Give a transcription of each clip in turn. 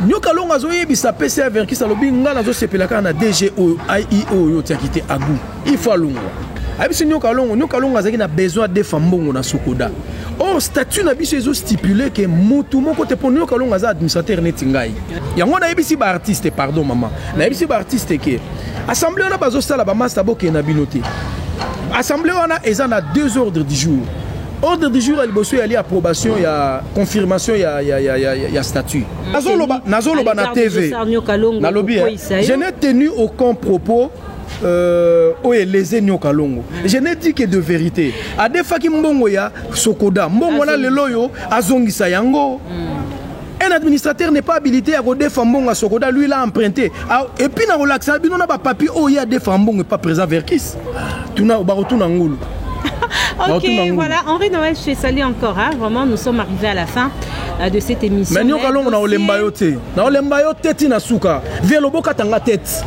Nyoka longa zo yebisa PCA Verkis alobi nga nazo sepelaka na DGO IEO yo tiakite agu il faut alungwa abisi nyoka longa zaki na besoin de fambongo na Sokoda oh statut na biso ezo stipuler que mutu moko te pour nyoka longa za administrateur neti ngai yango na yebisi ba artiste pardon maman na yebisi ba artiste ke assemblée wana bazo sala ba master boke na binote assemblée wana eza na 2 ordres du jour. Ordre du jour, il y a approbation, il y a confirmation, il y a statut. Nazoloba na TV. Je n'ai tenu aucun propos lésé Nyoka Longo. Je n'ai dit que de vérité. A des fois qui mbongo ya Sokoda, mbongo na leloyo azongisa yango. Un administrateur n'est pas habilité à défendre Mbongo à Sokoda, lui il a emprunté. Et puis dans l'accent, il y a pas papier, il y a des Mbongo pas présent Verkis. Tu n'as pas retourné en Ngoulou. Ok, voilà, Henri Noël, je salue encore. Hein. Vraiment, nous sommes arrivés à la fin de cette émission. Mais nous allons dans l'embayoté. Dans l'embayoté, Tinasuka. Viens le boka tanga tête.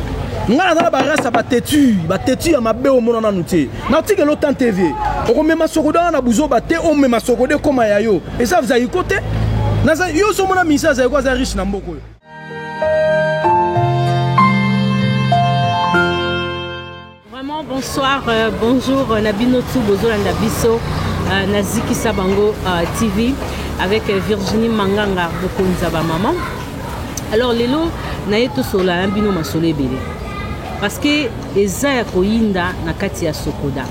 Nous allons dans la barrière, ça va têtu. Va têtu à ma bé au monde en anouté. Nautique et l'autant TV. On met ma sokoda en abouzo baté, on met ma sokoda comme à yayo. Et ça, vous avez côté. Yo, so mon ami, ça, c'est quoi, ça riche dans beaucoup. Bonsoir, bonjour Nabinotu Bozola Nabiso, Naziki Sabango TV avec Virginie Manganga Bokonzaba Maman. Alors, Lelo, Nayeto Sola, Ambino Masole Bele. Parce que Ezaya Koyinda Nakatia Sokoda.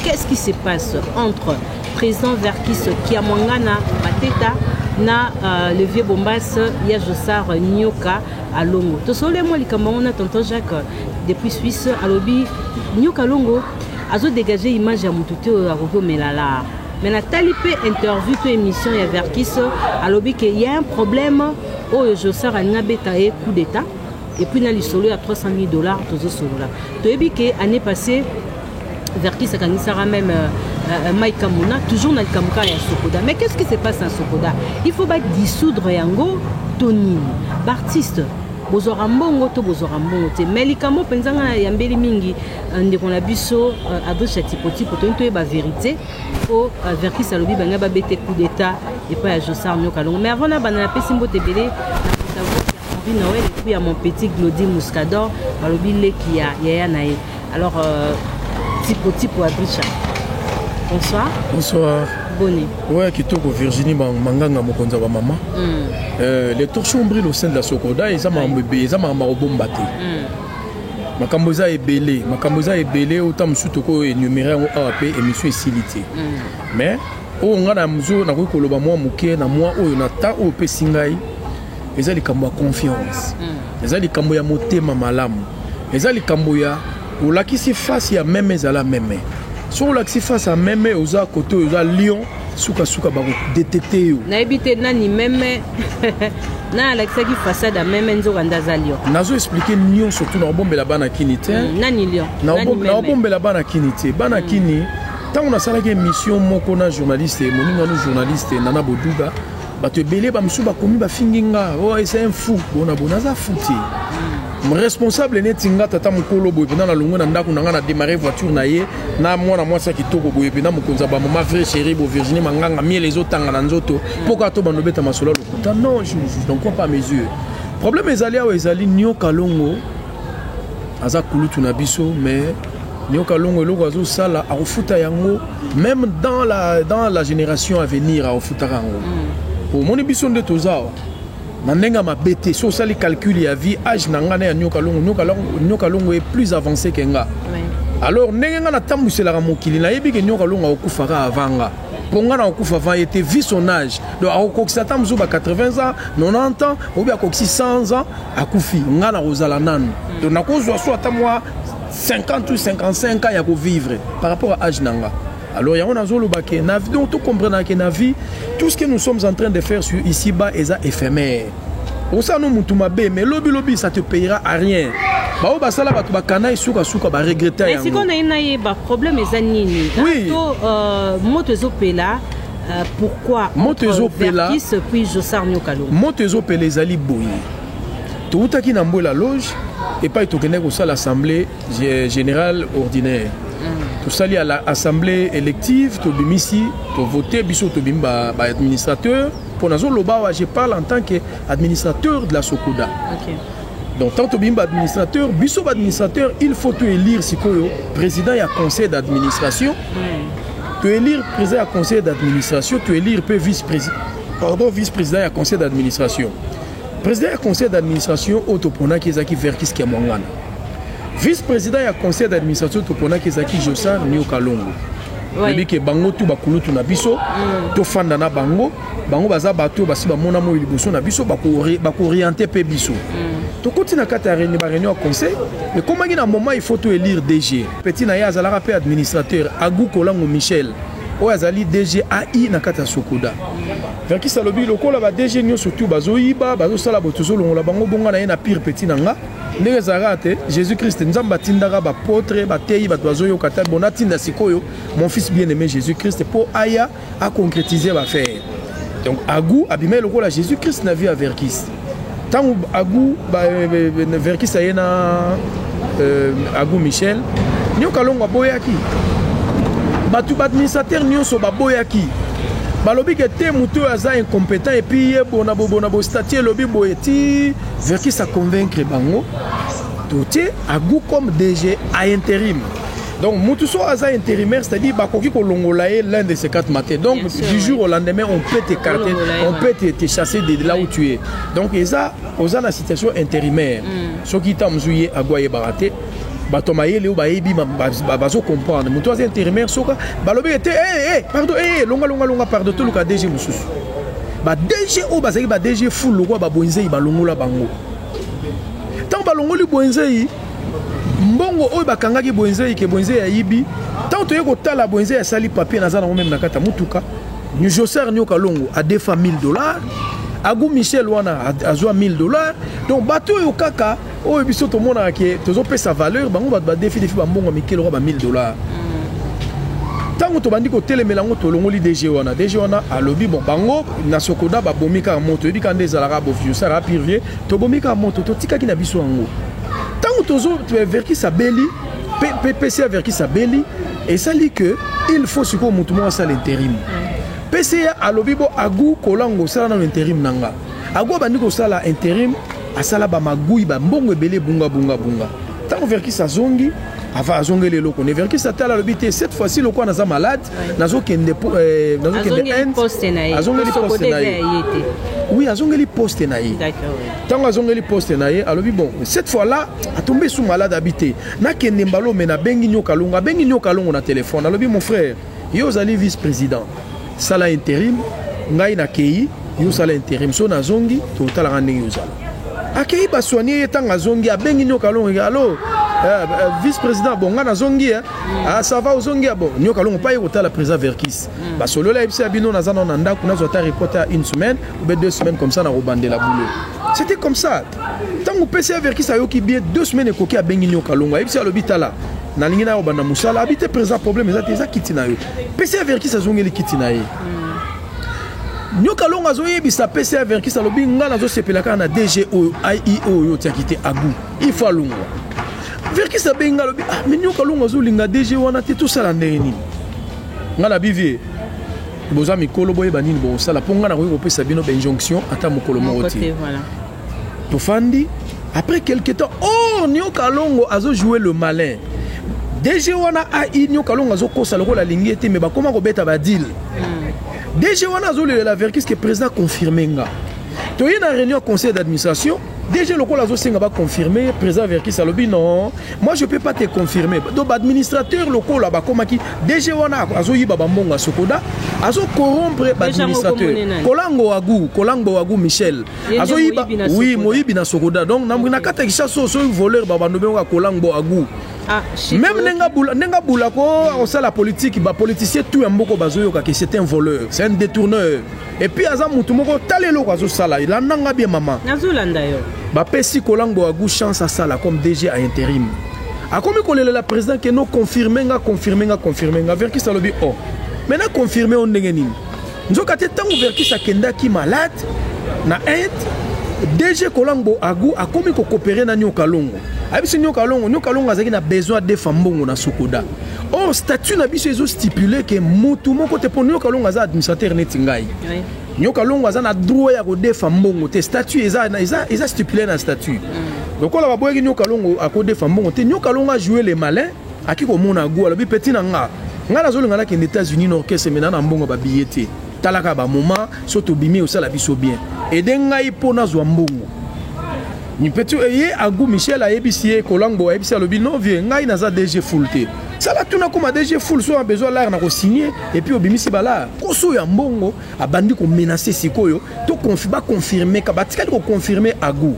Qu'est-ce qui se passe entre président Verkis Kiamwangana Mateta na le vieux Bombas Yajosar Nyoka à Longo. Tosole moi likamona tonton Jacques depuis Suisse à lobby Nyoka Longo a dégagé image à Moutoute à Robo Melala. Mais la talipé interview to émission ya Verkis à lobby qu'il y a un problème au Josar a Nabeta et coup d'état et puis na lisolo à $300,000 tozo solo là. To ebi que année passée Verkis a gagné ça même Maïka Mouna, toujours dans le Kamuka et à Sokoda. Mais qu'est-ce qui se passe à Sokoda? Il faut dissoudre Yango, Tony, l'artiste. Bozorambongo to bozorambongo te. Mais likamo penzanga yambeli mingi ndeko na biso adosha tipoti poto nto ba vérité o Verkis alobi banga ba bete coup d'état et pas à Josar Nyoka Longo. Mais avant na banana pesimbo tebele na Henri Noël et puis à mon petit Glody Muscador balobi le qui ya nae. Alors tipoti pour Adricha. Bonsoir. Bonsoir. Bonne. Ouais, qui tourne Virginie Manganga Mokonza wa maman. Les torchons brillent au sein de la Sokoda et ça m'a bombaté. Makamboza est belé, autant Msoutoko énuméré en AAP et monsieur Silité. Mais, on a Mzo, na Koloba moi Mouké, na moi, on a ta au Pessingai, et ça les Kamboya confiance. Et ça les Kamboya motema malam. Et ça les Kamboya, ou là qui s'y face, il y a même à la même. Sur la qui face à même aux côté aux Lyon souka ba détecter yo na ebité nani même na la qui façade à même nzo kandaza Lyon nazo expliquer Lyon surtout na bombe la bana kinité nani Lyon na bombe la bana kinité bana kini tant on a ça la émission moko na journaliste moninga no journaliste nana boduga ba te belé ba msuba komi ba finginga oh c'est un fou bona za fouti responsable netinga tata mukolo boye na longo na ndako na démarrer voiture na ye na moi ça kitoko boye na mukonza ba mama frère chéri bo Virginie Manganga mieux les autres tanga na nzoto pourquoi to banobeta masolo lokuta non je ne crois pas à mes yeux problème ezali awa ezali Nyoka Longo aza kulutu na biso mais Nyoka Longo eloko azo sala akofuta yango même dans la génération à venir akofuta yango pour mon biso nde tozao Nandenga ma bête, sur ça les calculs y a vie âge nangana ya Nyoka Longo est plus avancé que nga. Alors nenga na tambuse la mokili na yebi que Nyoka Longo okufara avanga. Ponga na okufa avant était vu son âge. Donc akokisa tamzu ba 80 ans, 90 ans, ou bien akoksi 100 ans akufi nga na rozala nan. Donc na kozwa soit à moi 50 ou 55 ans ya ko vivre par rapport à âge nanga. Alors, il y a un azolo baké. Donc, tout comprendre que na vie, tout ce que nous sommes en train de faire ici-bas est éphémère. Pour ça, nous moutoumabé, mais lobby, ça te payera à rien. Bah, au basala, bah, tu vas canaille, souka, bah, regretter. Mais si on a un problème, c'est nini. Oui. Motezo Pela, pourquoi Motezo Pela, puis Josar Nyoka Longo. Motezo Pela, Zali Boye. Tout à qui n'a la loge, et pas y tourner au sein l'assemblée générale ordinaire. tosali à l'assemblée élective tobimisi tovote biso tobimba ba administrateur pour nazo loba je parle en tant qu'administrateur de la Sokoda. OK. Donc tant tobimba administrateur biso administrateur il faut to élire sikoyo président ya conseil d'administration. Tu élire président à conseil d'administration, tu élire vice-président. Pardon, vice-président à conseil d'administration. Président à conseil d'administration, autopona qui est qui Verkis qui est Mongana. Vice-président à conseil d'administration, autopona qui est qui Jossar Nio Kalongo. Oui. Que bango tu bakulu tu na biso, to fanda na bango baza bato basi ba mona mo liboso na biso ba orienter pe biso. To continue kata réunion conseil, mais comment il y a un moment il faut tout élire DG. Petit na ya zala rappel administrateur Agou Kolango Michel. O azali DG AI na kata Sokoda. Verki salobi lokola ba DG nyo surtout bazoyiba bazo sala botozo longola bango bonga na ye na pire petit nanga. Ndenge zarate Jésus-Christ nzamba tindaka ba potre ba teyi ba bazoyo kata bona tinda sikoyo mon fils bien-aimé Jésus-Christ pour aya à concrétiser ba faire. Donc Agou abimé lokola Jésus-Christ na vie à Verkis. Tant Agou Verkis ayena Agou Michel nyo kalonga boyaki batu administrateur nyonso baboyaki balobi ke te mutu aza incompétent et puis bona statut lobi boyeti Verkis a convaincre bango tout Agou comme DG à intérim. Donc mutu so aza intérimaire, c'est-à-dire bakoki ko longola l'un de ces 4 matins. Donc du jour au lendemain on peut t'écarter, on peut te chasser de là où tu es. Donc ça oza na situation intérimaire. Ce qui t'a mzouye agwaye baraté batomaye leo baebi bazo comprendre mutu aza intérimaire soka balobi était pardon longa pardon tout le cas DG mususu. Ba DG o bazaki ba DG full lokwa ba bonzei ba longola bango. Tant ba longoli bonzei mbongo oyo bakangaki bonzei ke bonzei ya yibi tant to yeko tala bonzei ya sali papier na zana même na kata mutuka ni Jossar Nio Kalongo a defa $1000 Agou Michel wana azwa $1000 donc bato yo kaka oyo biso to mona ke tozo pesa valeur bango ba defi ba mbongo mikelo ba $1000 tango to bandi ko telemela ngo to longoli DG wana alobi bon bango na Sokoda ba bomika moto ebi kande zalaka bo Jossar a pire to bomika moto to tikaki na biso ngo. Tant que Verkis a belli, PCA Verkis a belli, et ça dit que il faut ce qu'on monte à l'intérim. PCA a lobibo Agou Kolango sala dans l'intérim nanga. Agou bandiko sala intérim, a sala ba magui ba mbongo belé bunga. Tant que Verkis a zongi, ava zongi les locaux. Verkis a tala lobité cette fois-ci le quoi naza malade, nazo kende poste naïe. Oui, azongeli poste naïe. D'accord. Tant azongeli poste naïe, alors bon, cette fois-là, a tombé sous malade habité. Na kende mbalo mena bengi Nio Kalongo na téléphone. Alors mon frère, yo zali vice-président. Sala intérim, ngai na kei, yo sala intérim so na zongi, to tala ngane yo zala. Akei ba soigner tant azongi a bengi Nio Kalongo. Allo vice-président bon ngana zongi ça va zongi bon Nio Kalongo pa yota la président Verkis ba solo la ipsi abino na zana nanda kuna zota reporter une semaine ou 2 semaines comme ça na robande la boulot. C'était comme ça. Tant que PCA Verkis a yoki bien 2 semaines ekoki a bengi Nio Kalongo ipsi alobitala na lingina yo bana musala habité présent problème eza kitina yo PCA Verkis a zongi li kitina ye Nio Kalongo azoyebisa PCA Verkis alobi ngana zo sepelaka na DG o IEO yo tiakite Agou il faut lungo Verkis a benga lobi mais Nio Kalongo azolinga DG wana te tout ça la ndeni ngala bivie boza mikolo boye banini bo sala ponga na ko pesa bino ba injonction ata mokolo moti voilà to fandi après quelque temps Nio Kalongo azo jouer le malin DG wana Nio Kalongo azo kosa lokola lingi ete mais ba comment ko beta ba deal DG wana azo le la Verkis que président confirmé nga to yena réunion conseil d'administration DG local azo senga ba confirmer président Verkis alobi non moi je peux pas te confirmer donc administrateur local là ba komaki DG wana azo yiba ba mbonga Sokoda azo corrompre ba administrateur Kolango Agou Michel azo yiba oui moyibi na Sokoda donc na kata kisha so voleur ba bando benga Kolango Agou même nenga bula ko ça la politique ba politicien tout un mboko bazoyo ka que c'est un voleur c'est un détourneur et puis aza mutu moko talelo ko azo sala il nanga bien maman nazolanda yo ba pesi Kolango Agou chance à sala comme DG à intérim a comme ko la président que no confirmer nga Verkis alobi maintenant confirmer on ndenge nini nzoka te tango Verkis akenda ki malade na aide DG Kolango Agou a comme ko coopérer na Nio Kalongo abiso nyoka longo azaki na besoin de fambongo na Sokoda. Or statut na biso ezo stipuler que mutu moko te poni nyoka longo aza administrateur neti ngai. Nyoka longo aza na droit ya ko defa mbongo te statut eza stipulé na statut. Donc on va boire nyoka longo a ko defa mbongo te nyoka longo a jouer les malins aki ko mona go alobi petit na nga zo linga na ke États-Unis no orchestre mena na mbongo ba billet talaka ba moment soto bimi au sala biso bien et dengai pona zo mbongo ni petit ye agu Michel a ebisi kolango ebisi alobi non vie ngai na za DG full te sala tuna comme DG full so a besoin là na ko signer et puis obimisi bala koso ya mbongo abandi ko menacer sikoyo to confirmer ka batika ko confirmer agu.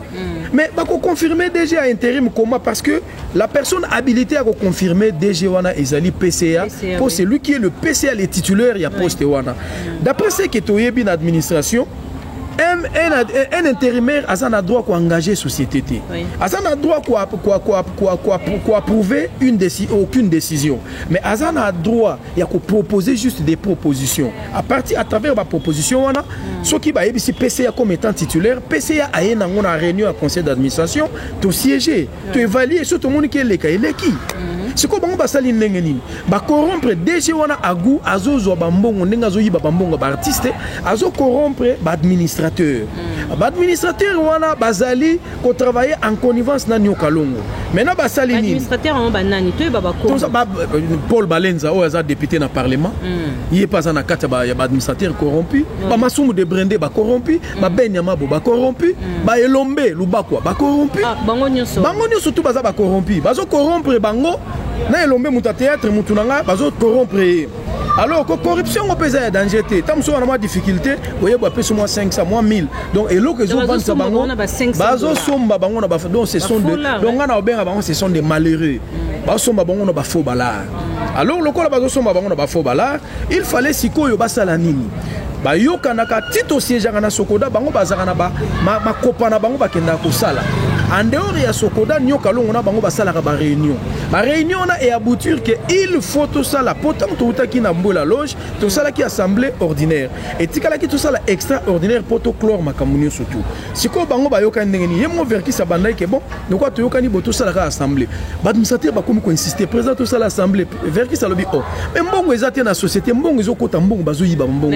Mais bah, confirmer DG à intérim comment parce que la personne habilitée à confirmer DG wana ezali PCA pour celui qui est le PCA les titulaires il y a poste wana. D'après ce que toyebi na administration un intérimaire a un droit pour engager société. A un droit pour approuver aucune décision. Mais a un droit pour proposer juste des propositions. À travers ma proposition, ce qui va être PCA comme étant titulaire, PCA a une réunion à conseil d'administration, tu siéger, tu évaluer, surtout tout le monde qui est les cas, il est qui. C'est quoi on va salir n'engeni ba corrompre DG wana agu azozo bambongo ndenga zo yiba bambongo ba artiste azo corrompre ba administrateur ba administrateur wana bazali ko travailler en connivence na nyoka longo maintenant ba salini administrateur on ba nani to ba ko Paul Balenza o aza député na parlement il est pas na kata ba ya ba administrateur corrompu ba masumu de Brende ba corrompu ba Benyama ba corrompu ba Elombe Lubakwa ba corrompu bango nyonso tout baza ba corrompu bazo corrompre bango na Elombe muta théâtre mutunanga bazo corrompre. Alors que corruption on peut être danger té tam so na difficulté voyez ba pèse moi 500 moi 1000 donc et que zo vendre ça bango bazo somba bango na ba donc ce sont des donc na obenga bango ce sont des malheureux bazo somba bango na ba faux balard. Alors le ko la bazo somba bango na ba faux balard il fallait sikoyo basala nini ba yokanaka tito siège na Sokoda bango bazaka na ba ma copa na bango bakenda ko sala en dehors ya Sokoda nyoka longo na bango basala ka ba réunion na et aboutir que il faut tout ça la pourtant tout qui na mbola loge tout ça qui assemblée ordinaire et tikala qui tout ça la extraordinaire poto chlore makamunyo surtout siko bango ba yoka ndengeni yemo verki sa bandai que bon donc to yoka ni boto ça la assemblée ba administrateur ba comme ko insister présent tout ça l'assemblée verki sa lobi oh mais mbongo ezate na société mbongo ezokota mbongo bazo yiba mbongo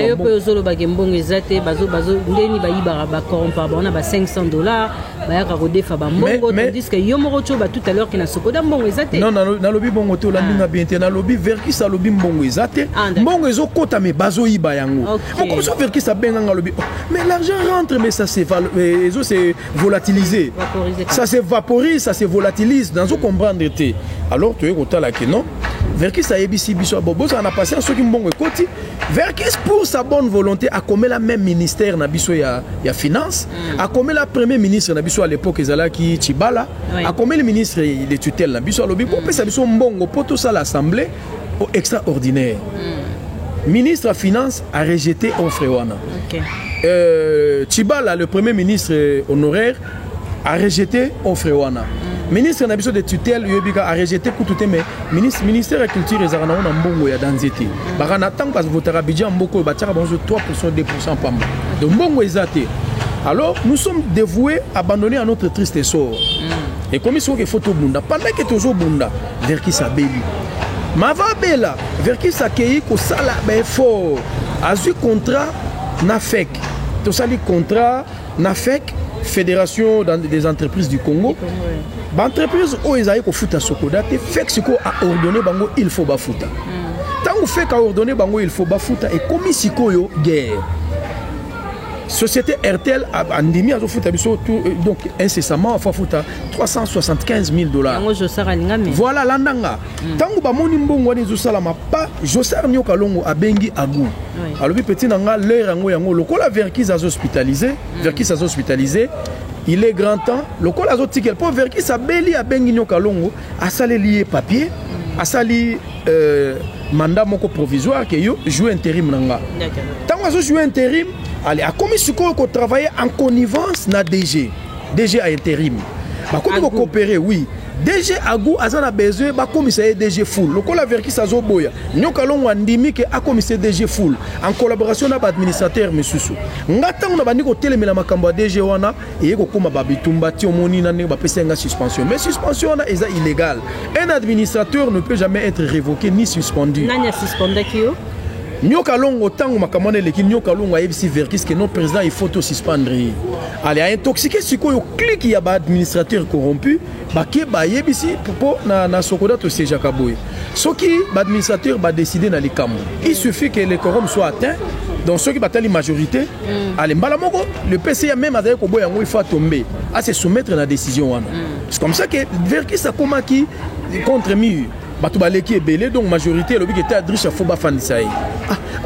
ba mbongo ezate bazo ndeni ba yiba ba corrompre ba on a ba $500 ba ya ka rodefa ba mbongo tandis que yomoro choba tout à l'heure qui na Sokoda mbongo ezate non na lobi bongo te olandinga bien te na lobi verki sa lobi mbongo ezate mbongo ezokota me bazo yiba yango mais comme ça verki sa benga nga lobi mais l'argent rentre mais ça c'est volatilisé ça se vaporise ça se volatilise dans zo comprendre te alors tu es kotala que non Verkis a yebisi biso bobo ça na passé ceux qui mbongo ekoti Verkis pour sa bonne volonté a commis la même ministère na biso ya finance a commis la premier ministre na biso à l'époque ezalaki Chibala a commis le ministre de tutelle na biso alobi pour pesa biso mbongo pour tout ça l'assemblée extraordinaire ministre de finance a rejeté offre wana Chibala le premier ministre honoraire a rejeté offre wana ministre na biso de tutelle yobika a rejeté kututé mais ministère de la culture ezana na mbongo ya danzete baka na tant parce votera budget mboko bataka bonzo 3% 2% pamba donc mbongo ezate alors nous sommes dévoués abandonnés à notre triste sort et comme il faut que photo bunda pendant que toujours bunda Verkis abeli mava bela Verkis akei ko sala ba fort azu contrat na FEC to sali contrat na FEC Fédération des entreprises du Congo. L'entreprise où ils ont fait Sokoda, fait que a ordonné bango il faut bafuta. Tant que fait qu'a ordonné bango il faut bafuta et comme ici koyo guerre. Société RTL a endémie à futa donc incessamment à futa $375,000. Voilà l'andanga. Tant que bamoni mbongo ni salama pas Josar nyoka longo abengi agu. Alors petit nanga leur ngo yango lokola Verkis a hospitalisé, il est grand temps lokola azotikel pour Verkis a beli abengi nyoka longo a sali lié papier, a sali mandat moko provisoire que yo jouer intérim nanga. Tant que jouer intérim allez, a commis ce qu'on travailler en connivence na DG à intérim. Bah, quand on coopérer, oui. DG Agou azana besoin ba commissaire DG Full lokola Verkis azoboya nyoka longo andimi ke a commissaire DG Full en collaboration na ba administrateur Mesusu ngata on ba ndiko telemela makambo ya DG wana eyeko koma ba bitumba ti omoni na ne ba pesenga suspension mais suspension na eza illégal un administrateur ne peut jamais être révoqué ni suspendu nani suspendé kio nyoka longo tango makamane leki nyoka longo ayebisi Verkis que non président il faut suspendre allez a intoxiqué sikoyo clique ya ba administrateur corrompu baké ba yebisi popo na sokoda to seja kaboy soki ba administrateur ba décider na likambo il suffit que le quorum soit atteint donc ceux qui battent la majorité allez mbala moko le PCA même avec ko boyango il faut tomber à se soumettre à la décision wana c'est comme ça que Verkis a komaki contre mur bato baleki ebele donc majorité lobi que ta driche faut ba fandisa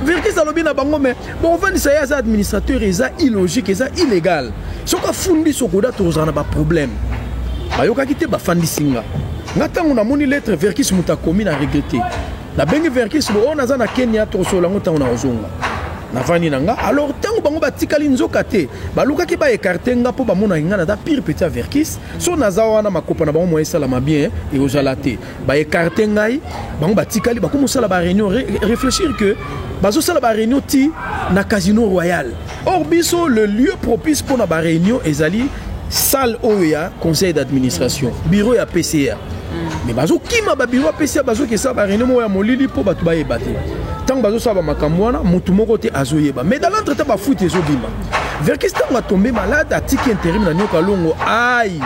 Verkis alobi na bango mais bon fandisa ya za administrateur eza illogique eza illégal soka fundi sokoda tozana ba problème bayoka kité ba fandisinga ngatango na moni lettre Verkis muta komi na regretter na bengi Verkis bo on azana Kenya to solango tango na ozonga na vani nanga alors tango bango batikali nzoka te baluka ki ba écarter nga po ba mona nga na da pire petit Verkis so nazawa na makopa na bango mo esala mabien et ozala te ba écarter ngai bango batikali ba komo sala ba réunion réfléchir que bazo sala ba réunion ti na Casino Royal or biso le lieu propice pour na ba réunion ezali salle oya conseil d'administration bureau ya PCA mais bazo kima ba bureau PCA bazo ke sa ba réunion mo ya molili po batu ba yebate tant bazo sa ba makambo wana mutu moko te azoyeba mais dans l'entretien ba foot ezobima Verkis tango tombé malade atiki intérim na nyoka longo aïe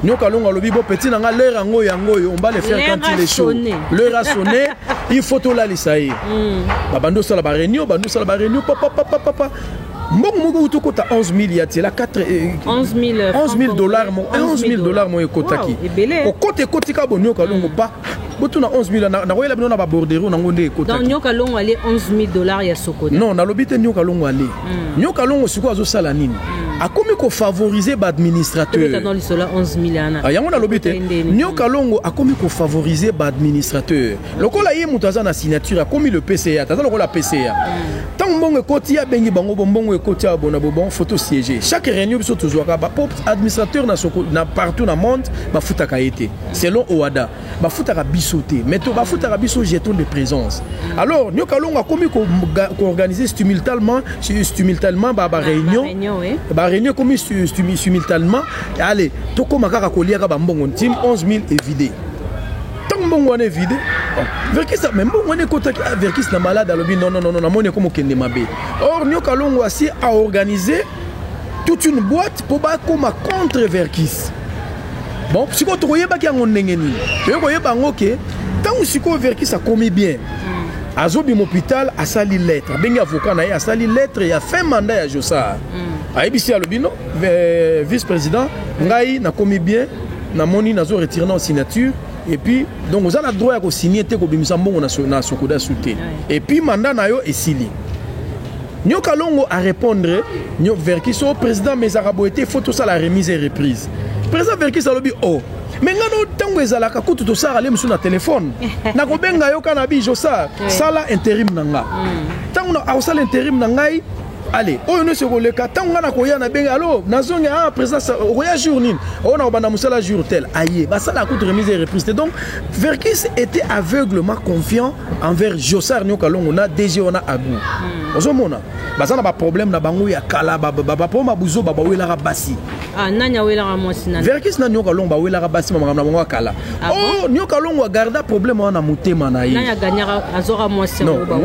nyoka longo lobi bo petit nanga l'heure yango on va le faire quand il est chaud l'heure a sonné il faut tout la lisaï ba bando sala ba réunion papa mbongo moko utokota 11 000 yati la 11 000 dollars mo ekotaki okote kotika bonyoka longo pa botuna 11 000 na koyela bino na ba bordereau na ngonde ekotaki donc nyoka longo ali 11 000 ya sokoda non na lobite nyoka longo ali nyoka longo siko azo sala nini akomi ko favoriser ba administrateur dans lisola 11 000 ana yango na lobite nyoka longo akomi ko favoriser ba administrateur lokola ye mutu aza na signature akomi le PCA taza lokola PCA tant mbongo ekoti ya bengi bango bongo ekoti ya bona bon photo siéger chaque réunion biso tozwaka ba pop administrateur na partout na monde ba futaka été selon OADA ba futaka bisoté mais to ba futaka biso jeton de présence alors nyoka longo akomi ko organiser simultanément ba réunion réunion comme simultanément allez toko makaka kolia ka bambongo team 11 000 est vidé tant mbongo on est vidé Verkis même mbongo on est kotaki Verkis na malade alobi non na moni comme kende mabe or nyoka longo asi a organisé toute une boîte pour ba koma contre Verkis bon siko to yeba ki ngo ndengeni ko yeba ngoke tant siko Verkis a commis bien azobi hôpital a sali lettre bengi avocat na a sali lettre ya fin mandat ya Josa ayebisi alobino vice-président ngai na komi bien na moni nazo retirer na signature et puis donc vous avez le droit de signer te ko bimisa mbongo na sokoda souté et puis mandat na yo esili nyoka longo a répondre Verkis au président mais arabo était faut tout ça la remise et reprise président Verkis alobi oh mais ngano tango ezalaka kutu to sala lemusu na téléphone na ko benga yo kana bi Josa sala intérim nanga tango na sala intérim nangai allez oyo no se koleka tango na koya na benga allo nazonga président oya jour nini on a bana musala jour tel aye ba sala kutu remise et reprise donc Verkis était aveuglement confiant envers Josa nyoka longo na DG on a Agou ozomona bazana ba problème na bango ya kala ba poma buzo ba wela basi nanya wela mwasi nana Verkis na nyoka longo ba wela basi mama na bango kala oh nyoka longo garda problème wana mutema na ye nanya ganyaka azora mwasi ngo ba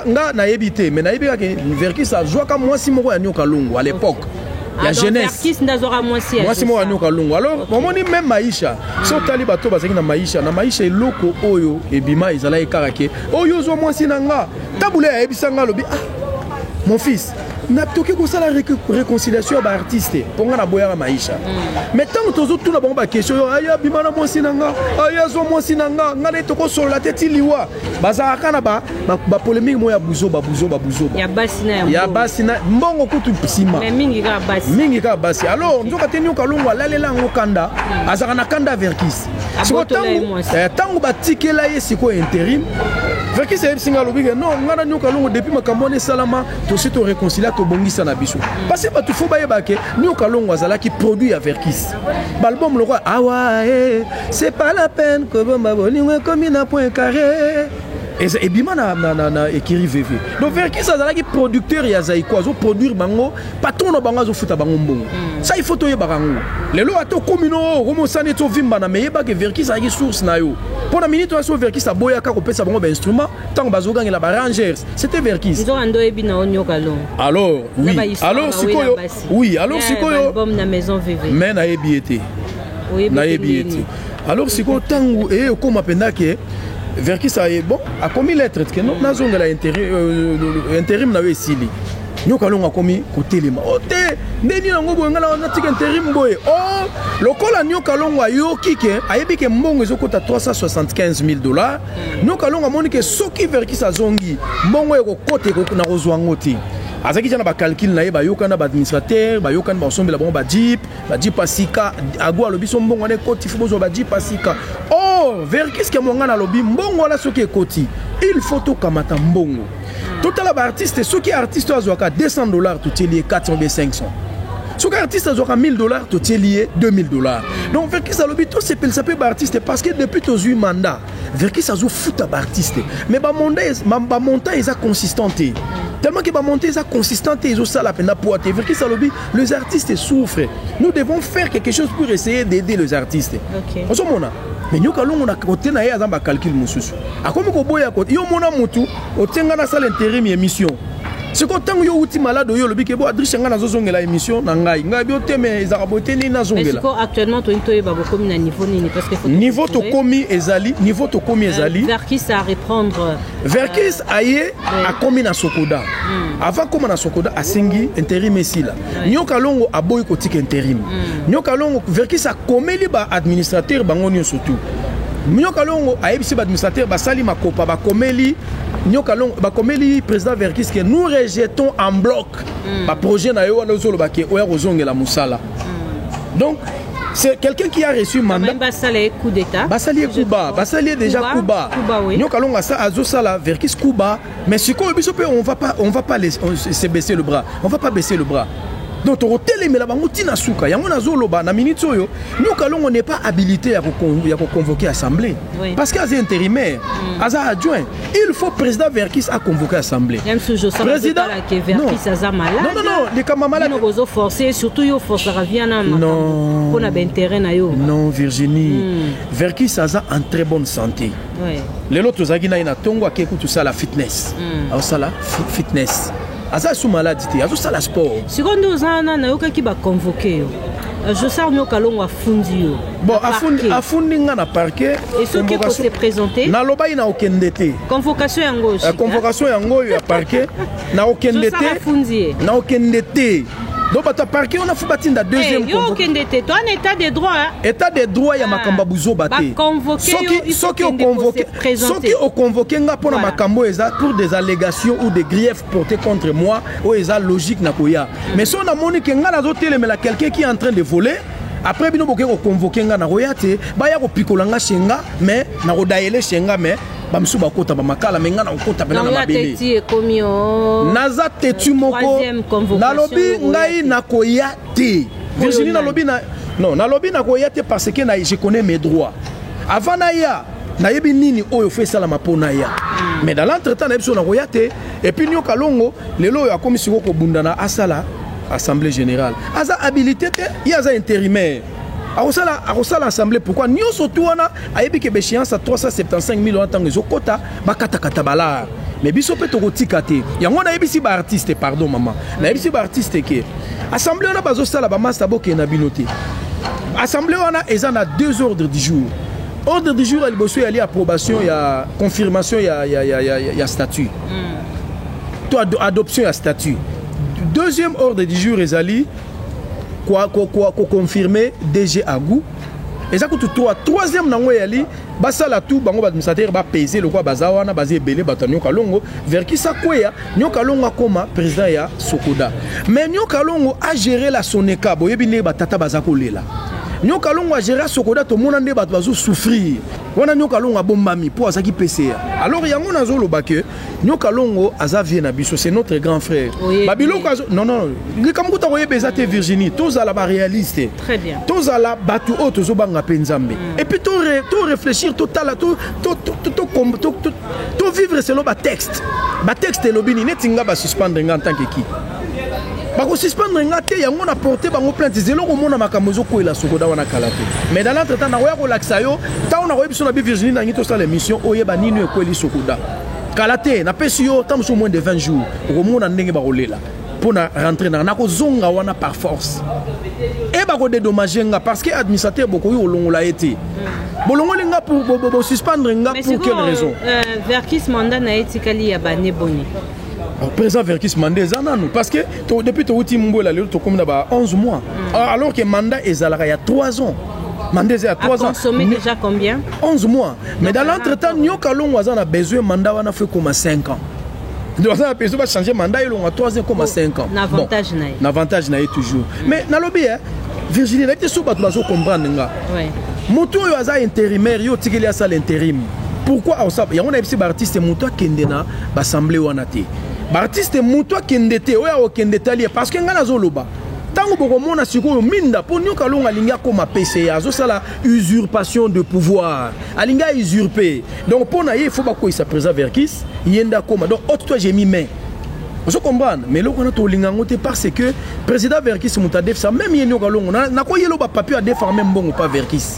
nga na yebite mais na yebika ke Verkis a joaka mwasi moko ya nyoka longo à l'époque ya jeunesse Verkis ndazora mwasi moko ya nyoka longo alors momoni même maisha so tali bato bazaki na maisha eloko oyo ebima ezala ekarake oyo zo mwasi nanga tabule ya ebisanga lobi mon fils na toki ko sala réconciliation ba artiste pour nga na boya maisha mais tant tozo tuna bango ba question yo aya bimana mwasi nanga aya zo mwasi nanga ngane toko sola teti liwa baza kana ba polémique mo ya buzo ya basi na mbongo kutu sima mais mingi ka basi alors nzoka tenyo kalongwa lalela ngo kanda azaka na kanda Verkis siko tango batikela ye siko intérim Verkis a singa lobi non ngana nyoka longo depuis makamone salama to se to réconcilier to bongisa na biso parce que tu faut ba yebake nyoka longo azala qui produit à Verkis l'album le roi awa c'est pas la peine que bomba bolingo comme na point carré et bima na écrit VV donc Verkis azala qui producteur ya zaiko azo produire bango patron na bango azo futa bango mbongo ça il faut to yeba bango lelo ato komino romo sane to vimba na meyeba que Verkis a source na yo pour la minute on Verkis a boya ka ko pesa bango ba instrument tant bazoga ngela ba rangers c'était Verkis nzo ebi na onyoka long alors oui alors sikoyo album na maison VV mais na ebiete alors sikoyo tangu et okoma pendake Verkis a bon a commis lettre que non nazonga la intérim na wesili nyoka longa komi kotelema ote ndeni nango boyenga na tika intérim boye oh lokola nyoka longa yo kike ayebi ke mbongo ezokota $375,000 nyoka longa moni ke soki Verkis azongi mbongo eko kote na kozwango ti azaki jana ba calcul na ye ba yokana ba administrateur ba yokana ba sombela bon ba jeep pasika agwa lobi so mbongo ne koti fubozo ba jeep pasika oh Verkis ke monga na lobi mbongo la soki ekoti il faut to kamata mbongo total ba artiste soki artiste azoka $200 to telier 400 500 soki artiste azoka $1,000 to telier $2,000 donc Verkis a lobi to sepel ça peut ba artiste parce que depuis to zu mandat Verkis azo futa ba artiste mais ba montant est consistante tellement que ba monter ça consistante ils ont ça la peine pour Verkis Salobi les artistes souffrent nous devons faire quelque chose pour essayer d'aider les artistes OK on mona mais nyoka longo na côté na ya zamba calcul mususu akomi ko boya ko yo mona mutu otenga na salle intérim émission c'est quand tango yo uti malade yo lobi ke bo adresse nga na zozongela émission na ngai bi oteme za rabote ni na zongela mais actuellement to into ba komi na niveau nini parce que niveau to komi ezali Verkis à reprendre Verkis aye a komi na Sokoda avant comme na Sokoda a singi intérim esila nyoka longo aboyi ko tika intérim nyoka longo Verkis a komeli ba administrateur bango nyo surtout nyoka longo ayebisi ba administrateur ba sali makopa ba komeli nyoka longo ba komeli président Verkis que nous rejetons en bloc ba projet na yo na zolo ba ke oya kozongela musala donc c'est quelqu'un qui a reçu mandat basali coup d'état basali déjà Kuba nyoka longo ça azo sala Verkis Kuba mais siko biso pe on va pas se baisser le bras on va pas baisser le bras donc hôtel mais la bango tina suka yango nazoloba na minute oyo nyoka longo n'est pas habilité à convoquer assemblée parce qu'az intérimaire az adjoint il faut président Verkis a convoquer assemblée président que Verkis az malade non les camarades no gozo forcer surtout yo force revient na non pour na intérêt na yo non Virginie Verkis az en très bonne santé les autres zagi na tongo akeku tout ça la fitness ça la fitness aza sous maladie azo sala sport secondo zana na yoka ki ba convoquer je sors nyoka longo afundi yo bon afundi nga na parquet et ce qui peut se présenter na loba ina okendete convocation yango yango ya parquet na okendete na okendete donc bata parquet on a fait batinda deuxième convocation toi en état de droit ya makamba buzo baté soki o convoqué nga pona makambo eza pour des allégations ou des griefs portés contre moi ou eza logique na koya mais si on a moni que nga nazo telemela quelqu'un qui est en train de voler après bino boké ko convoquer nga na royate ba ya ko pikola nga shenga mais na ko daele shenga mais bamsu bakota bamakala menga na okota pena na mabele naza tetu moko nalobi ngai na koya te Virginie nalobi na non nalobi na koya te parce que je connais mes droits avant na ya na yebi nini oyo fait ça la mapona ya mais dans l'entretemps na biso na koya te et puis nyoka longo lelo ya komisi ko bundana asala assemblée générale aza habilité te ya za intérimaire à l'assemblée pourquoi nous surtout on a ayebi que béchéance à 375 000 en tant que zokota bakata katabala mais biso pe to kotikate yango na yebisi ba artiste pardon maman na yebisi ba artiste ke assemblée on a bazo sala ba master boke na binoté assemblée on a ezana 2 ordres du jour ordre du jour il bosso y a approbation il y a confirmation il y a statut toi adoption ya statut deuxième ordre du jour ezali quoi confirmer DG Agou et ça coûte troisième nango yali basala tout bango administrateur ba peser le quoi bazawana basé belé batanyo kalongo Verkis sakoya nyoka longo koma président ya Sokoda mais nyoka longo a géré la Soneka boyebi ne batata bazako lela Nyoka Longo a géré Sokoda to mona nde bato bazo souffrir. Wana Nyoka Longo a bombami pour azaki PCA. Alors yango nazo loba que Nyoka Longo aza vie na biso, c'est notre grand frère. Babiloko non non, ni kamuta koye bezate Virginie, toza la ba réaliste. Très bien. Toza la batu o tozo banga penzambe. Et puis to réfléchir total to vivre selon ba texte. Ba texte lobini netinga ba suspendre en tant que qui. Bako suspendre ngate yango na porter bango plainte zelo ko mona makamozo ko ela Sokoda wana kalate. Mais dans l'entretemps na oya ko laksa yo, ta on a rebiso na bi Virginie na ngito sa l'émission oyeba nini ko eli Sokoda. Kalate na pesi yo tam sur moins de 20 jours. Ko mona ndenge ba kolela. Pour rentrer na ko zonga wana par force. Et bako dédommager nga parce que administrateur boko yo longola été. Bolongo linga pour suspendre nga pour quelle raison? Verkis mandat na etikali ya bane boni. Président Verkis Mandé Zananou parce que depuis que tu as 11 mois alors que mandat est il y a 3 ans. Mandé il y a 3 ans. Consommé déjà combien? 11 mois. Mais dans l'entretemps, Nyoka Longo a besoin de mandat on a fait comme 5 ans. Donc ça a besoin de changer mandat il a 3 ans comme 5 ans. L'avantage naïe. L'avantage naïe toujours. Mais dans l'obé Virginie là tu sais pas tu comprendre nga. Ouais. Moto yo aza intérimaire yo tikeli asa l'intérim. Pourquoi il y a un artiste moto kendena l'assemblée wana te. Artiste muto kendete oya okendetali parce que ngana zoloba tango boko mona sikoyo minda po Nyoka Longo alinga koma PCA zo sala usurpation de pouvoir alinga usurper donc pour na il faut ba ko isa président Verkis yenda koma donc autre toi j'ai mis main vous comprenez mais loko na to linga ngote parce que président Verkis mutadef ça même Nyoka Longo na ko yelo ba papier à déformer mbongo pas Verkis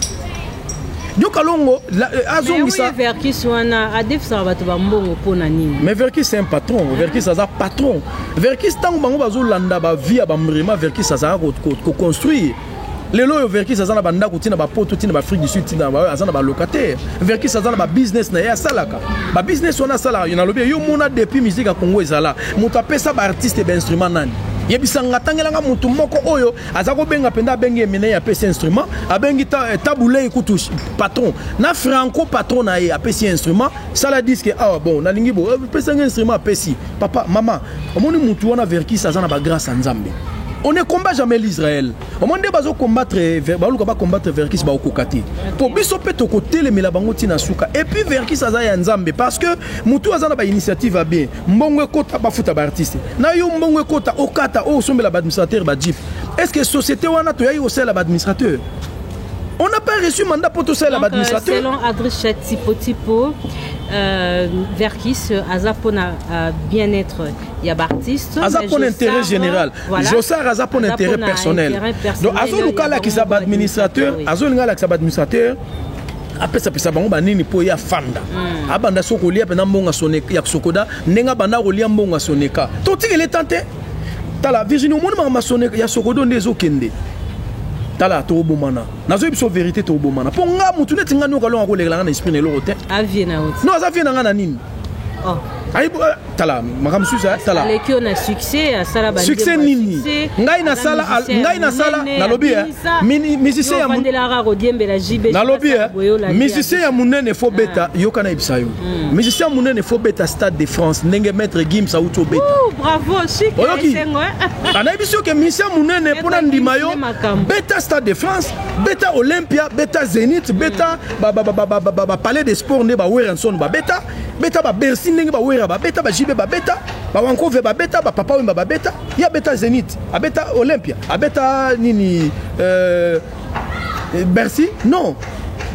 Nyoka Longo azongi ça Verkis wana adef ça bato ba mbongo pona nini. Mais Verkis c'est un patron, Verkis aza patron. Verkis tango bango bazo landa ba via ba mrema Verkis aza ko construire. Lelo Verkis aza na banda ko tina ba poto tina ba Afrique du Sud tina ba aza na ba locataire. Verkis aza na ba business na ya salaka. Ba business wana sala yo na lobi yo mona depuis musique a Congo ezala. Muta pesa ba artiste ba instrument nani. Yebisanga tangelanga mutu moko oyo azako benga penda bengi mene ya pesi instrument abengi tabule ikutu patron na franco patron na ye apesi instrument sala disque ah bon na lingi bo pesa instrument apesi papa maman omoni mutu wana Verkis azana ba grâce à Nzambe. On ne combat jamais l'Israël. On ne va pas combattre Verkis ba okokati. Pour biso pe to côté le melabango na suka. Et puis Verkis azaya Nzambe parce que mutu azana ba initiative a bien. Mbongwe kota ba futa ba artiste. Na yo mbongwe kota okata o sombe la ba administrateur ba jip. Est-ce que société wana to yayi au sel la ba administrateur? On n'a pas reçu mandat pour tout ça la ba administrateur. Selon Adrich Tipo Verkis azapona bien-être ya artiste azapon intérêt général Jossar azapon intérêt personnel donc azoluka la ki sa administrateur azolinga la ki sa administrateur apesa pesa bango banini po ya fanda abanda soko lia pena mbonga soneka ya Sokoda ndenga banda kolia mbonga soneka to tikele tante tala Virginie omoni ma soneka ya Sokodo ndezo kende tala to bomana nazo biso vérité to bomana po nga mutu neti nga Nyoka Longo ko lekala na esprit ne lokote aviena oti non aviena nga na nini oh ay tala makam susa tala les qui on a succès sala ba succès nini ngai na sala na lobby musicien ya mondela raro diembe la JB na lobby musicien ya munene fo beta yokana ibisayo musicien munene fo beta Stade de France ndenge maître Gims auto beta bravo chic sengo ana biso ke musicien munene pona ndima yo beta Stade de France beta Olympia beta Zénith beta ba palais des sports ne ba Werenson ba beta ba Bercy ndenge ba wera ba beta ba JB ba beta ba Vancouver ba beta ba Papa Wemba ba beta ya beta Zénith a beta Olympia a beta nini Bercy non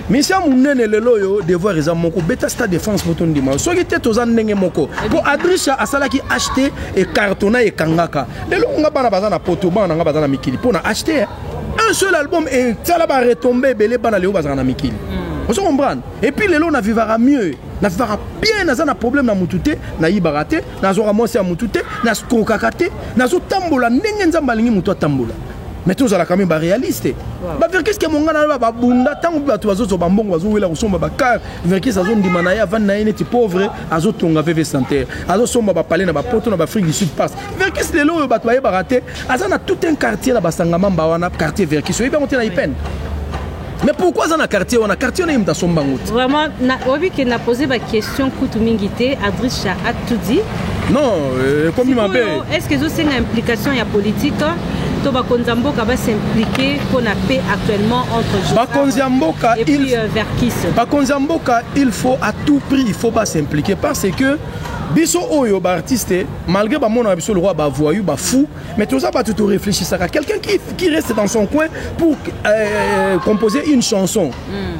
Mission munene lelo yo devoir eza moko beta Stade de France moto ndima so ki te toza ndenge moko po Adrisha asalaki acheter et cartona et kangaka lelo nga bana bazana poto bana nga bazana mikili po na acheter un seul album et ça là va retomber belé bana leo bazana mikili on se comprend et puis lelo na vivra mieux na vivra bien na zana problème na mutute na ibarate na zora mosi ya mutute na skokakate na zo tambola ndenge nzamba lingi muto tambola mais tous à la quand même réaliste ba Verkis ke mongana ba bunda tango ba to bazo ba mbongo bazo wela kusomba ba car Verkis azo ndima na ya van na ene ti pauvre azo tonga VV santé azo somba ba palais na ba poto na ba Afrique du Sud passe Verkis lelo ba to ba raté azana tout un quartier là ba sangama ba wana quartier Verkis oyi ba monter na ipen. Mais pourquoi dans un quartier on a quartier on a imta somba ngout vraiment na obi que na posé ba question kutu mingité Adrisha a tout dit non comme il m'appelle est-ce que c'est une implication ya politique to bakonzi mboka va s'impliquer pour la paix actuellement entre bakonzi mboka et puis Verkis. Bakonzi mboka, il faut à tout prix, il faut pas s'impliquer parce que biso oyo ba artiste malgré ba mona biso le roi ba voyou ba fou mais tout ça pas tout réfléchir ça quelqu'un qui reste dans son coin pour composer une chanson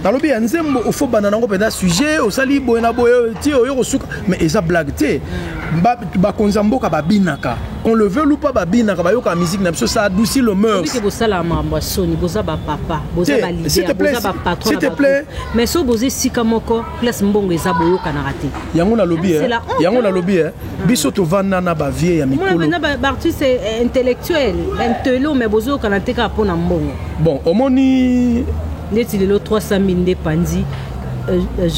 dans le bien nzembo au faut banana ngo peda sujet au sali boyena boyo ti oyo kosuka mais eza blague té ba konzamboka ba binaka on le veut ou pas ba binaka ba yoka musique na biso ça adoucit le mœurs que vous sala mamba soni boza ba papa boza ba leader boza ba patron s'il te plaît mais so boza sikamoko place mbongo eza boyoka na raté yango na lobby yango na lobby biso to vanda na ba vie ya mikolo na ba artiste intellectuel intello mais bozo kana teka pona mbongo bon omoni neti lelo 300 000 ndepandi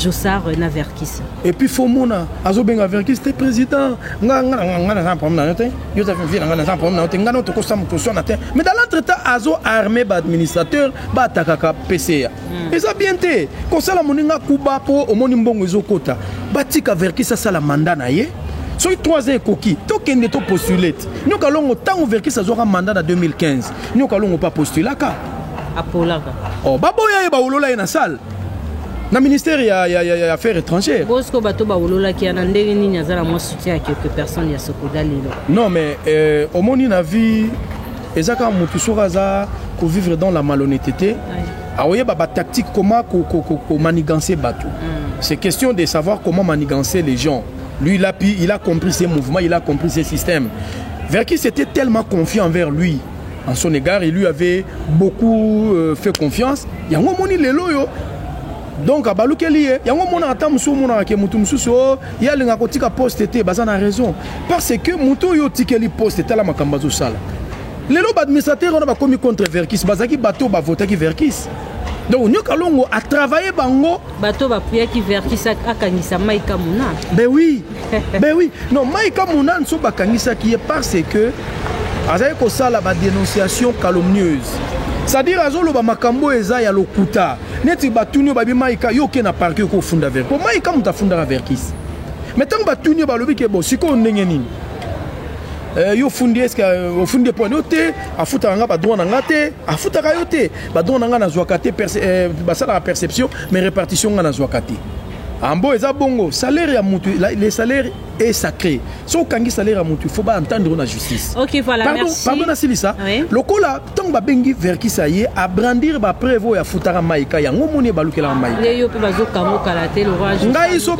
Jossard na Verkis et puis Fomona azo benga Verkis te président nga na problème na te yo ta vie nga na problème na te nga no to ko sam position na te mais dans l'entretemps azo armé ba administrateur ba takaka PCA et ça bien te ko sala moninga kuba po omoni mbongo ezokota batika Verkis ça la mandat na ye soki 3 ans koki tokende to postulate nyoka longo tango Verkis azoka mandat na 2015 nyoka longo pas postulaka apolaka oh baboya ye ba olola ye na salle na ministère ya affaires étrangères bosko bato ba olola ki na ndenge nini azala mo soutien à quelques personnes ya sokoda lelo non mais omoni na vie ezaka mutu sokaza ko vivre dans la malhonnêteté aoye ba tactique comment ko manigancer bato c'est question de savoir comment manigancer les gens lui il a compris ses mouvements il a compris ses systèmes Verkis était tellement confiant envers lui en son égard il lui avait beaucoup fait confiance yango moni lelo yo donc à balukeli yango mona ata musu mona ke mutu musu so ya linga kotika poste te bazana raison parce que mutu yo tikeli poste tala makamba zo sala lelo ba administrateur on ba komi contre Verkis bazaki bato ba votaki Verkis donc nyoka longo a travailler bango bato ba priya ki Verkis akangisa Maïka Mouna ben oui non Maïka Mouna nso bakangisa qui est parce que azali ko sala ba dénonciation calomnieuse c'est-à-dire azolo ba makambo eza ya lokuta neti batunyo babi Maïka yo ke na parquet ko funda Verkis pour Maïka muta funda Verkis mais tant batunyo ba lobi ke bon siko ndenge nini yo fundi eske au fundi point noté afuta nga ba droit na ngate afuta ka yote ba droit na nga na zwakate ba sala la perception mais répartition nga na zwakate ambo eza bongo salaire ya mutu les salaires est sacré so kangi salaire ya mutu faut pas entendre la justice OK voilà merci pardon Asilisa oui. Lokola tant ba bengi Verkis aye a brandir ba prévo ya futara Maïka yango moni balukela Maïka yo pe bazokango kala te le roi ngai so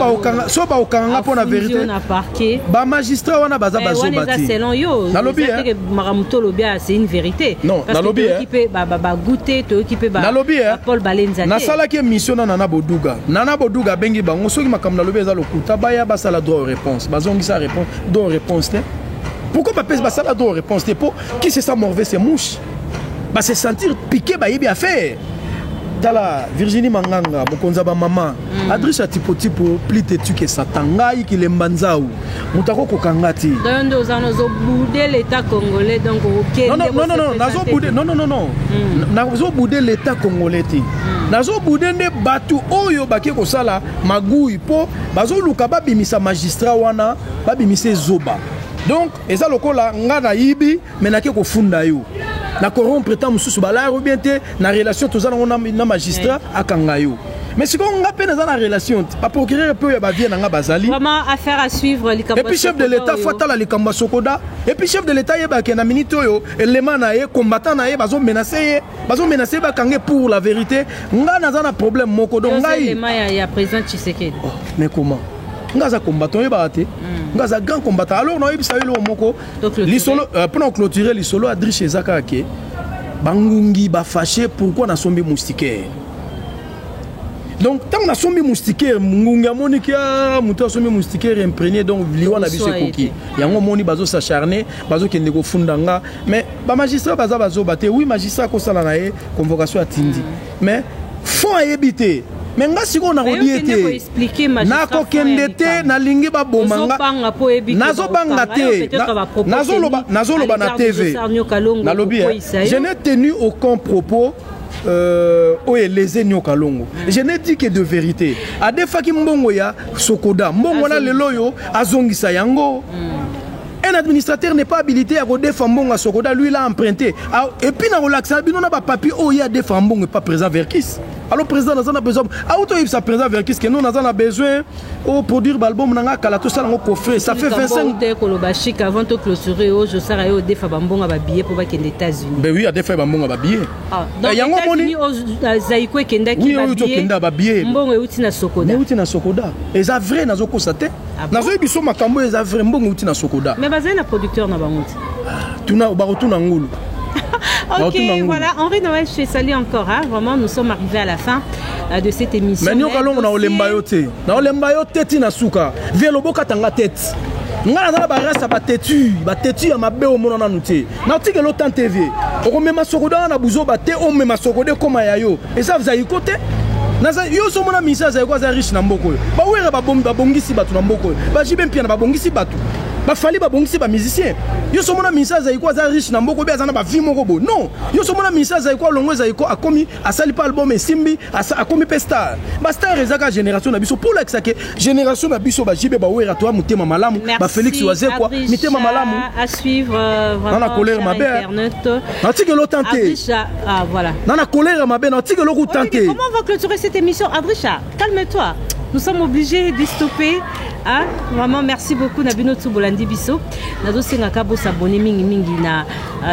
ba okanga pona vérité na parquet ba magistrat wana baza bazobati selon yo na lobby que maramuto lobby c'est une vérité non na lobby équipé ba goûter to équipé ba na lobby Paul Balenza na sala ki mission na Nana Boduga bengi bango soki makambo na lobby eza lokuta baya basala droit réponse bazongisa réponse droit réponse te pourquoi pas pèse basala droit réponse te pour qui se sent mauvais c'est mouche ba se sentir piqué ba yebi affaire tala Virginie Manganga mokonza ba mama Adrissa tipo plus têtu que Satangai qui lembanzao mutako kokangati donc ozo bouder l'état congolais donc OK non nazo bouder non nazo bouder l'état congolais ti nazo bouder ne batu oyo bake ko sala magui po bazo luka babimisa magistrat wana babimisa zoba donc eza lokola ngana yibi menake ko funda yo na corrompre tant mususu bala ou bien te na relation tozana na magistrat akanga yo mais si on a peine dans la relation à procurer peu ba vie na bazali vraiment affaire à suivre les et puis chef de l'état fatala les kamba sokoda et puis chef de l'état yeba ke na minute yo élément na ye combattant na ye bazo menacer ba kangé pour la vérité nga na na problème moko donc ngai il y a président Tshisekedi mais comment nga za combattant yeba te nga za grand combattant alors na yebisa yo moko lisolo pour clôturer lisolo Adrissa Ezaka ke bangungi ba fâché pourquoi na sombi moustiquaire. Donc tant na sombi moustiquaire ngunga monikia muto sombi moustiquaire imprégné donc liwa na biso koki yango moni bazo s'acharner bazo kende ko fundanga mais ba magistrat bazo baté oui magistrat ko sala na ye convocation atindi mais faut éviter mais nga siko na rodiete na ko kende te na lingi ba bomanga nazo banga te nazo loba na TV na lobby je n'ai tenu aucun propos oye lésé nyoka longo je n'ai dit que de vérité adefaki mbongo ya sokoda mbongo na lelo yo azongisa yango Un administrateur n'est pas habilité à défendre Mbongo à Sokoda, lui il a emprunté. Et puis dans l'accès, il y a un papier où il y a défendre Mbongo et pas présent Verkis. Alors, le président a besoin. Il y a présent Verkis que nous avons besoin de produire l'album dans tout ça dans coffret. Ça fait 25 ans. Avant de clôturer, je serai au défa Mbongo à billet pour les États-Unis. Ben oui, à défa Mbongo à billet. Donc, les États-Unis, Zaïko et Kenda qui va billet. Mbongo est na Sokoda. Est na Sokoda. Et ça vrai, nazo constaté. Nazo biso makambo et ça vrai Mbongo est na Sokoda. Mais bazé na producteur na bangout. Tuna na ngulu. Ok, voilà, Henri Noël, je te salue encore. Hein. Vraiment, nous sommes arrivés à la fin de cette émission. Mais nous allons dans l'embayoté. Dans l'embayoté, tu n'as souka. Viens le boka tanga tête. Nous allons dans la barrière, ça va têtu. Va têtu à ma bé au monde en anouté. N'a pas que l'autre TV. On met ma sokoda na buzo baté, on met ma sokoda comme ayo. Et ça, vous avez côté. Yo so mona misa za kwa za riche na mboko. Ba wera ba bongisi batu na mboko. Ba jibe mpia na ba bongisi batu. Ba fali ba bongisi ba musicien. Yo so mona misa za kwa za riche na mboko be azana ba vie moko bo. Non. Yo so mona misa za kwa longwe za kwa akomi asali pa album Simbi akomi pesta. Ba star ezaka génération na biso pour la que génération na biso ba jibe ba wera to mutema malamu ba Félix Oazé quoi mitema malamu. À suivre vraiment. Na colère ma belle. Na tike lo tenté. Ah voilà. Na colère ma belle, na tike lo tenté. Comment on va clôturer cette émission? Adrisha, calme-toi. Nous sommes obligés de stopper. Hein? Vraiment, merci beaucoup Nabino Tsubolandi Bisso. Nado Sengakabo s'abonner mingi na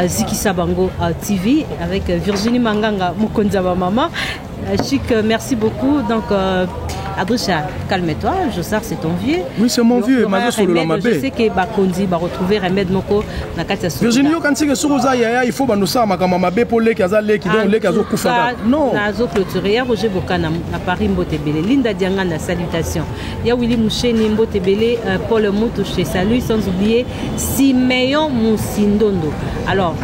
Ziki Sabango TV avec Virginie Manganga Mukonzaba Maman. Chic, merci beaucoup. Donc Adrisha, calme-toi, je sais que c'est ton vieux. Oui, c'est mon vieux, je sais que Bakondi va retrouver remède moko na kati ya Virginie yo kanti ke suruza ya il faut banusa makama mabe pour les kaza les qui donc les kazo kufa. Non. Nazo clôturer ya Roger Bokana na Paris Mbotebele, Linda Dianga na salutation. Ya Willy Moucheni Mbotebele, Paul Moutouche, salut sans oublier Simeon Moussindondo. Alors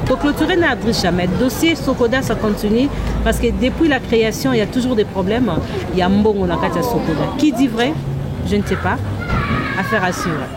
pour clôturer Adrisha, mais dossier Sokoda ça continue parce que depuis la création il y a toujours des problèmes. Il y a Mbongo na kati ya Sokoda. Qui dit vrai? Je ne sais pas. Affaire à suivre.